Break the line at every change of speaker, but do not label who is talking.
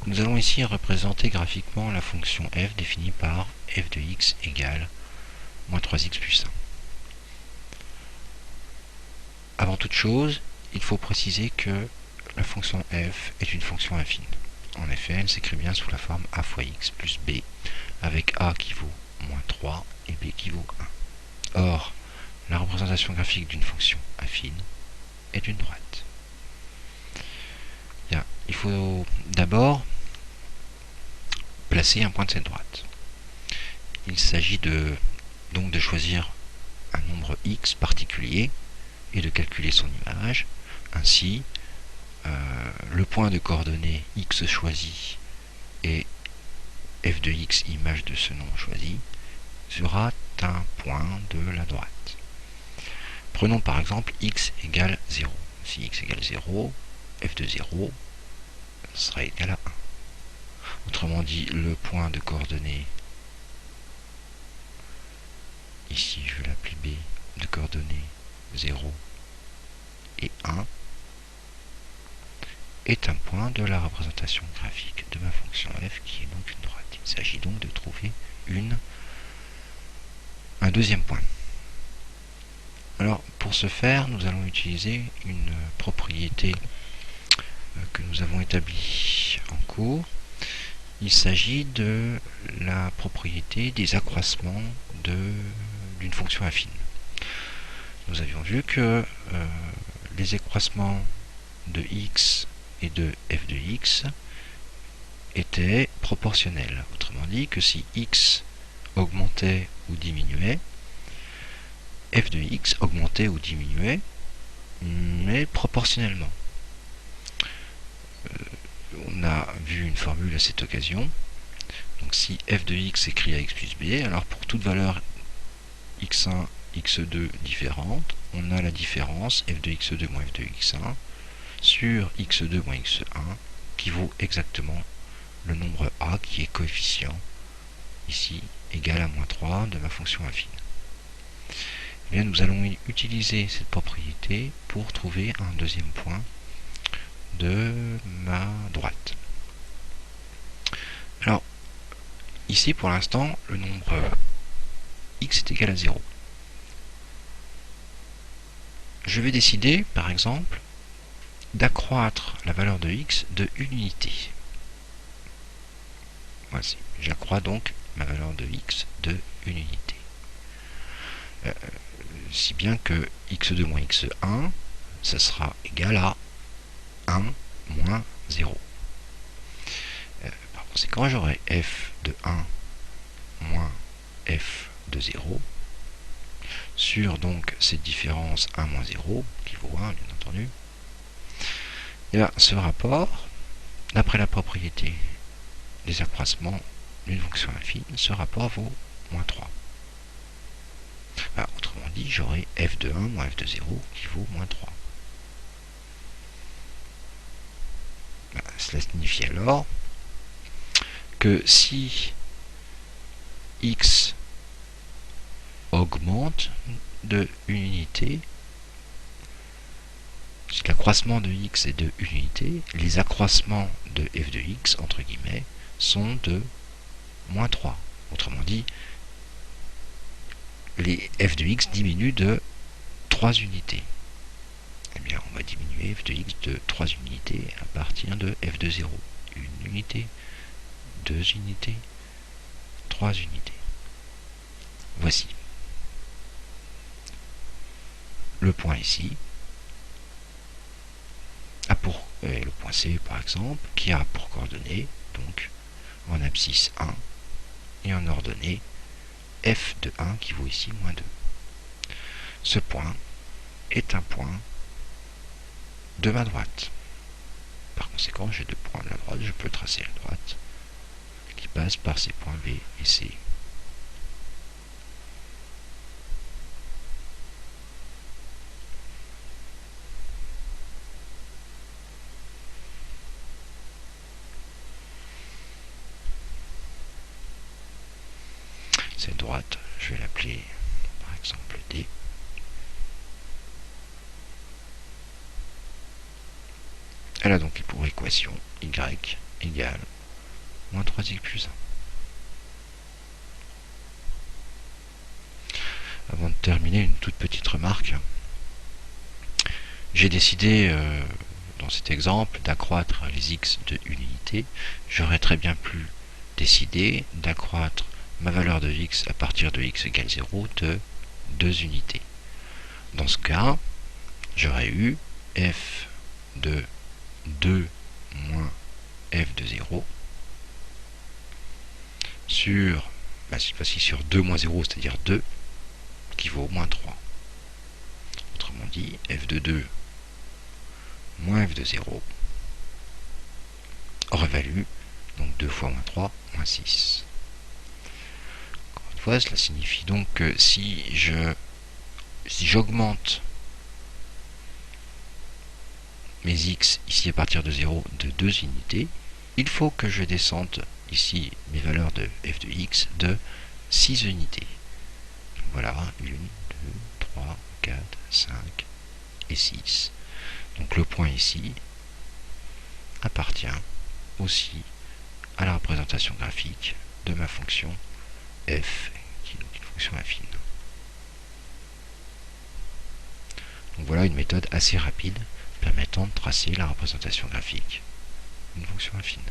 Nous allons ici représenter graphiquement la fonction f définie par f de x égale moins 3x plus 1. Avant toute chose, il faut préciser que la fonction f est une fonction affine. En effet, elle s'écrit bien sous la forme a fois x plus b, avec a qui vaut moins 3 et b qui vaut 1. Or, la représentation graphique d'une fonction affine est une droite. Bien, il faut d'abord placer un point de cette droite. Il s'agit donc de choisir un nombre x particulier et de calculer son image. Ainsi, le point de coordonnées x choisi et f de x, image de ce nombre choisi, sera un point de la droite. Prenons par exemple x égale 0. Si x égale 0, f de 0 sera égal à 1. Autrement dit, le point de coordonnées, ici je vais l'appeler b, de coordonnées 0 et 1, est un point de la représentation graphique de ma fonction f qui est donc une droite. Il s'agit donc de trouver un deuxième point. Alors pour ce faire, nous allons utiliser une propriété que nous avons établie en cours. Il s'agit de la propriété des accroissements d'une fonction affine. Nous avions vu que les accroissements de x et de f de x étaient proportionnels. Autrement dit que si x augmentait ou diminuait, f de x augmentait ou diminuait, mais proportionnellement. On a vu une formule à cette occasion. Donc si f de x écrit à x plus b, alors pour toute valeur x1, x2 différente, on a la différence f de x2 moins f de x1 sur x2 moins x1 qui vaut exactement le nombre a qui est coefficient, ici égal à moins 3 de ma fonction affine. Et bien, nous allons utiliser cette propriété pour trouver un deuxième point de ma droite. Alors, ici pour l'instant, le nombre x est égal à 0. Je vais décider, par exemple, d'accroître la valeur de x de une unité. Voici, j'accrois donc ma valeur de x de une unité. Si bien que x2 moins x1, ça sera égal à 1 moins 0. Par conséquent, j'aurai f de 1 moins f de 0 sur donc cette différence 1 moins 0, qui vaut 1 bien entendu. Et bien, ce rapport, d'après la propriété des accroissements d'une fonction affine, ce rapport vaut moins 3. Alors, autrement dit, j'aurai f de 1 moins f de 0 qui vaut moins 3. Ben, cela signifie alors que si x augmente de une unité, si l'accroissement de x est de une unité, les accroissements de f de x, entre guillemets, sont de moins 3. Autrement dit, les f de x diminuent de 3 unités. Eh bien, on va diminuer f de x de 3 unités à partir de f de 0. Une unité, 2 unités, 3 unités. Voici le point ici, le point C par exemple, qui a pour coordonnées, donc en abscisse 1, et en ordonnée f de 1 qui vaut ici moins 2. Ce point est un point de ma droite. Par conséquent, j'ai deux points de la droite, je peux tracer la droite qui passe par ces points B et C. Cette droite, je vais l'appeler par exemple D. Elle a donc pour équation y égale moins 3x plus 1. Avant de terminer, une toute petite remarque. J'ai décidé, dans cet exemple, d'accroître les x de une unité. J'aurais très bien pu décider d'accroître ma valeur de x à partir de x égale 0 de 2 unités. Dans ce cas, j'aurais eu f de 2 moins f de 0 sur, cette fois-ci sur 2 moins 0, c'est-à-dire 2, qui vaut moins 3. Autrement dit, f de 2 moins f de 0 aurait valu donc 2 fois moins 3, moins 6. Encore une fois, cela signifie donc que si j'augmente mes x ici à partir de 0 de 2 unités, il faut que je descende ici mes valeurs de f de x de 6 unités. Donc voilà, 1, 2, 3, 4, 5 et 6. Donc le point ici appartient aussi à la représentation graphique de ma fonction f, qui est une fonction affine. Donc voilà une méthode assez rapide permettant de tracer la représentation graphique d'une fonction affine.